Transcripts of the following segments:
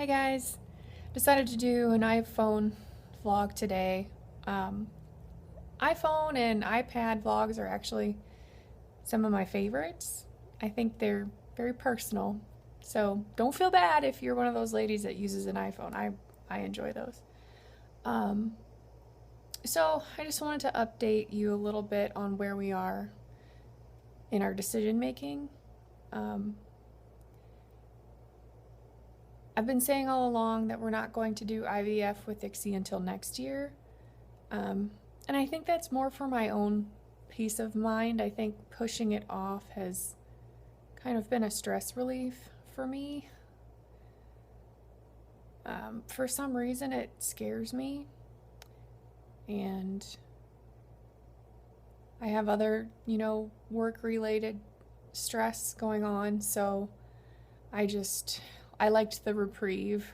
Hey guys, decided to do an iPhone vlog today. iPhone and iPad vlogs are actually some of my favorites. I think they're very personal, so don't feel bad if you're one of those ladies that uses an iPhone. I enjoy those. Um, so I just wanted to update you a little bit on where we are in our decision making. Um, I've been saying all along that we're not going to do IVF with ICSI until next year. And I think that's more for my own peace of mind. I think pushing it off has kind of been a stress relief for me. For some reason, it scares me. And I have other, work-related stress going on. So I liked the reprieve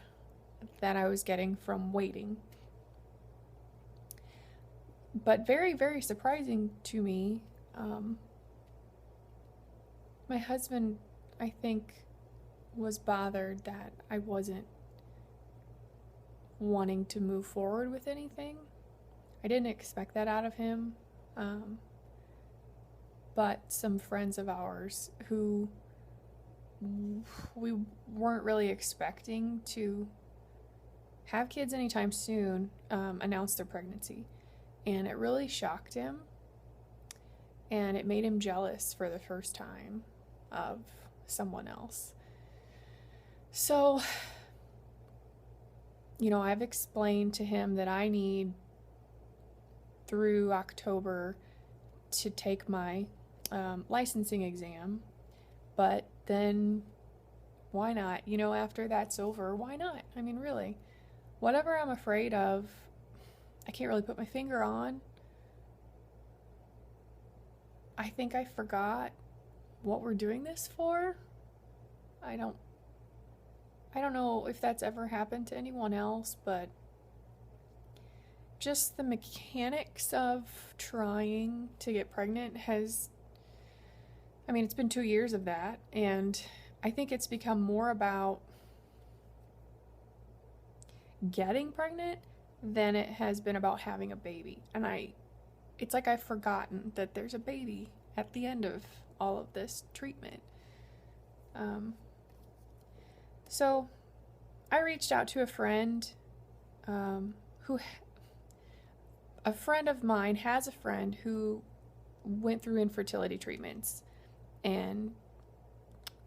that I was getting from waiting. But very, very surprising to me, my husband, I think, was bothered that I wasn't wanting to move forward with anything. I didn't expect that out of him. But some friends of ours who we weren't really expecting to have kids anytime soon announced their pregnancy. And it really shocked him. And it made him jealous for the first time of someone else. So, I've explained to him that I need through October to take my licensing exam. But then why not? After that's over, why not? I mean, really, whatever I'm afraid of, I can't really put my finger on. I think I forgot what we're doing this for. I don't know if that's ever happened to anyone else, but just the mechanics of trying to get pregnant it's been 2 years of that, and I think it's become more about getting pregnant than it has been about having a baby. And it's like I've forgotten that there's a baby at the end of all of this treatment. So I reached out to a friend a friend of mine has a friend who went through infertility treatments, and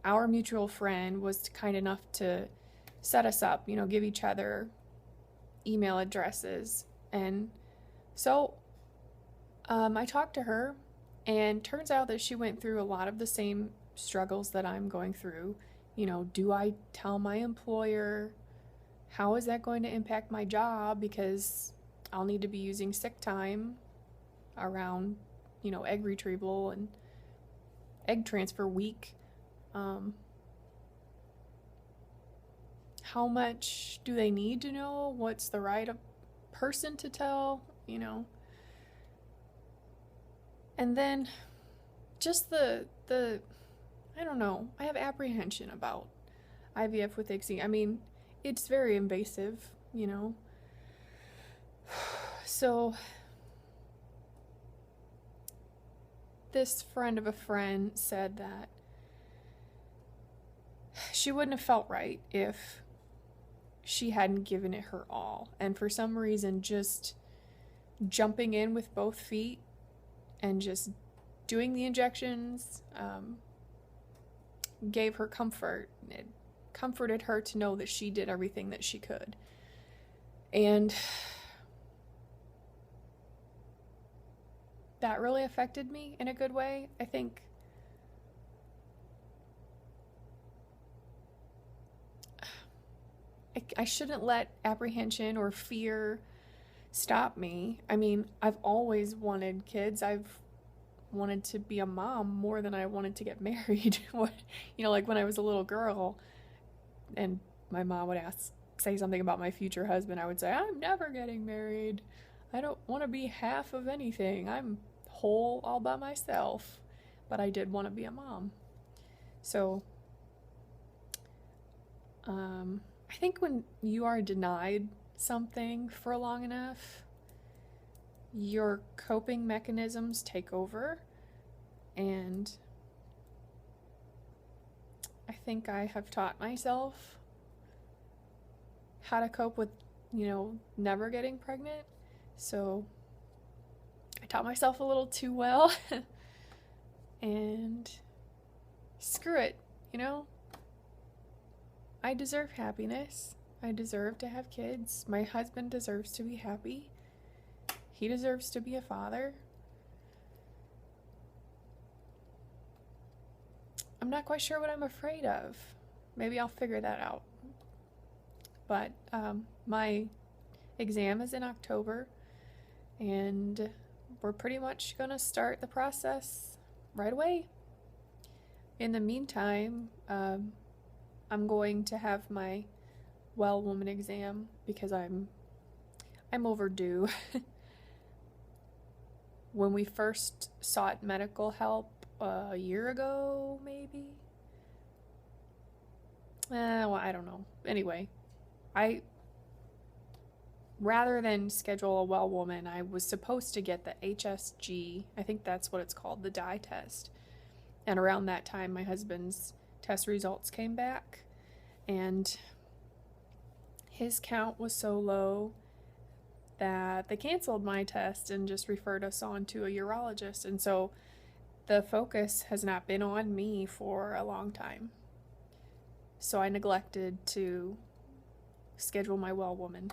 our mutual friend was kind enough to set us up, give each other email addresses. And so I talked to her, and turns out that she went through a lot of the same struggles that I'm going through. Do I tell my employer? How is that going to impact my job? Because I'll need to be using sick time around, egg retrieval and egg transfer week. How much do they need to know? What's the right person to tell? And then just the I don't know. I have apprehension about IVF with ICSI. It's very invasive, So this friend of a friend said that she wouldn't have felt right if she hadn't given it her all. And for some reason, just jumping in with both feet and just doing the injections gave her comfort. It comforted her to know that she did everything that she could. And that really affected me in a good way. I think I shouldn't let apprehension or fear stop me. I've always wanted kids. I've wanted to be a mom more than I wanted to get married. Like when I was a little girl and my mom would say something about my future husband, I would say, I'm never getting married. I don't want to be half of anything. I'm whole all by myself. But I did want to be a mom. So I think when you are denied something for long enough, your coping mechanisms take over, and I think I have taught myself how to cope with, never getting pregnant. So I taught myself a little too well. And screw it, you know? I deserve happiness. I deserve to have kids. My husband deserves to be happy. He deserves to be a father. I'm not quite sure what I'm afraid of. Maybe I'll figure that out. But my exam is in October, and we're pretty much going to start the process right away. In the meantime, I'm going to have my well woman exam because I'm overdue. When we first sought medical help a year ago, maybe? Well, I don't know. Anyway, rather than schedule a well woman, I was supposed to get the HSG, I think that's what it's called, the dye test. And around that time, my husband's test results came back, and his count was so low that they canceled my test and just referred us on to a urologist. And so the focus has not been on me for a long time. So I neglected to schedule my well woman.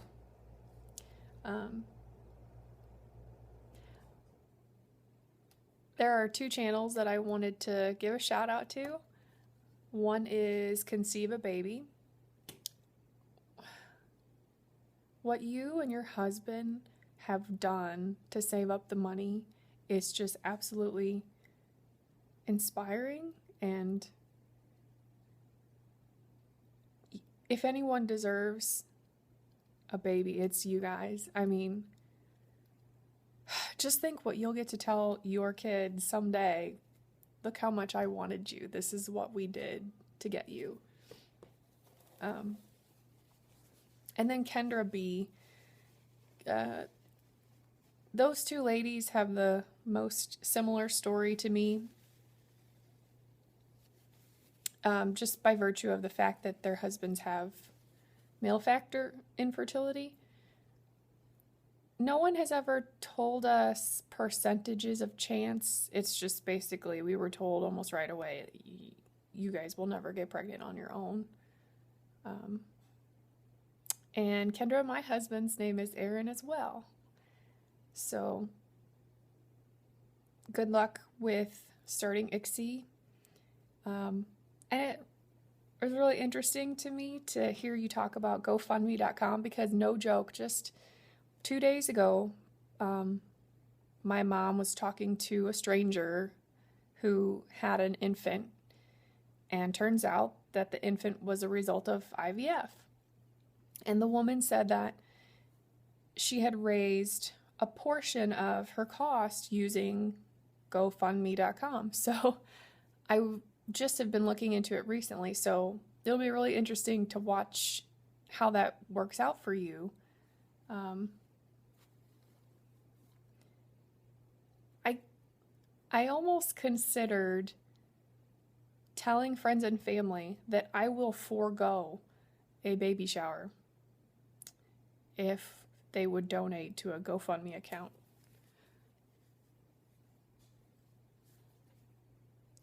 There are 2 channels that I wanted to give a shout out to. One is Conceive a Baby. What you and your husband have done to save up the money is just absolutely inspiring, and if anyone deserves a baby, it's you guys. I mean, just think what you'll get to tell your kid someday. Look how much I wanted you. This is what we did to get you. And then Kendra B. Those 2 ladies have the most similar story to me. Just by virtue of the fact that their husbands have male factor infertility. No one has ever told us percentages of chance. It's just basically we were told almost right away, you guys will never get pregnant on your own. And Kendra, my husband's name is Aaron as well. So good luck with starting ICSI. And it was really interesting to me to hear you talk about GoFundMe.com because no joke, just 2 days ago, my mom was talking to a stranger who had an infant, and turns out that the infant was a result of IVF. And the woman said that she had raised a portion of her cost using GoFundMe.com. So I just have been looking into it recently, so it'll be really interesting to watch how that works out for you. I almost considered telling friends and family that I will forego a baby shower if they would donate to a GoFundMe account.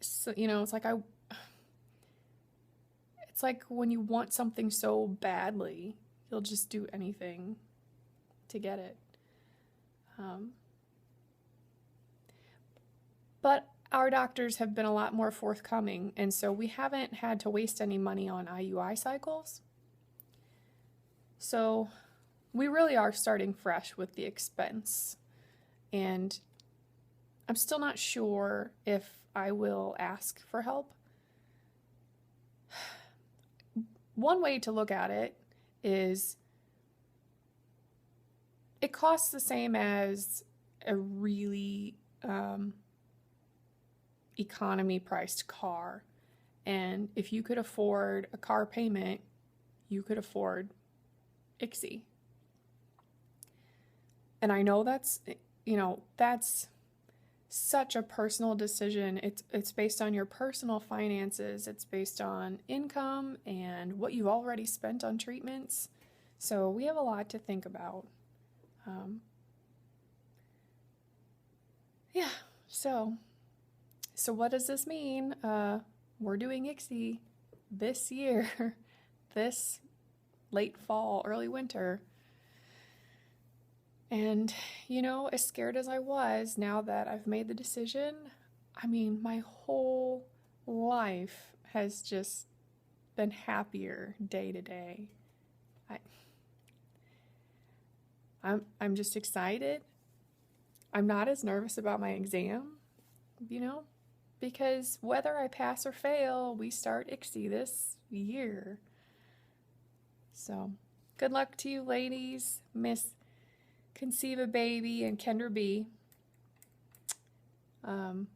So, it's like when you want something so badly, you'll just do anything to get it. But our doctors have been a lot more forthcoming, and so we haven't had to waste any money on IUI cycles. So we really are starting fresh with the expense. And I'm still not sure if I will ask for help. One way to look at it is it costs the same as a really economy priced car. And if you could afford a car payment, you could afford ICSI. And I know that's, that's such a personal decision. It's based on your personal finances. It's based on income and what you've already spent on treatments. So we have a lot to think about. Yeah. So what does this mean? We're doing ICSI this year, this late fall, early winter. And, as scared as I was, now that I've made the decision, I mean, my whole life has just been happier day to day. I'm just excited. I'm not as nervous about my exam, because whether I pass or fail, we start ICSI this year. So, good luck to you ladies, Miss Conceive a Baby and Kendra B. I'm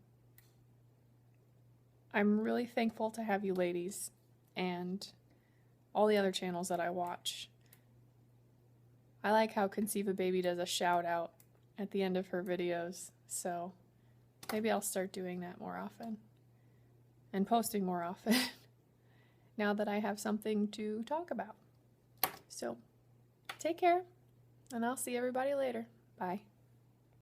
really thankful to have you ladies and all the other channels that I watch. I like how Conceive a Baby does a shout out at the end of her videos, so maybe I'll start doing that more often and posting more often now that I have something to talk about. So, take care, and I'll see everybody later. Bye.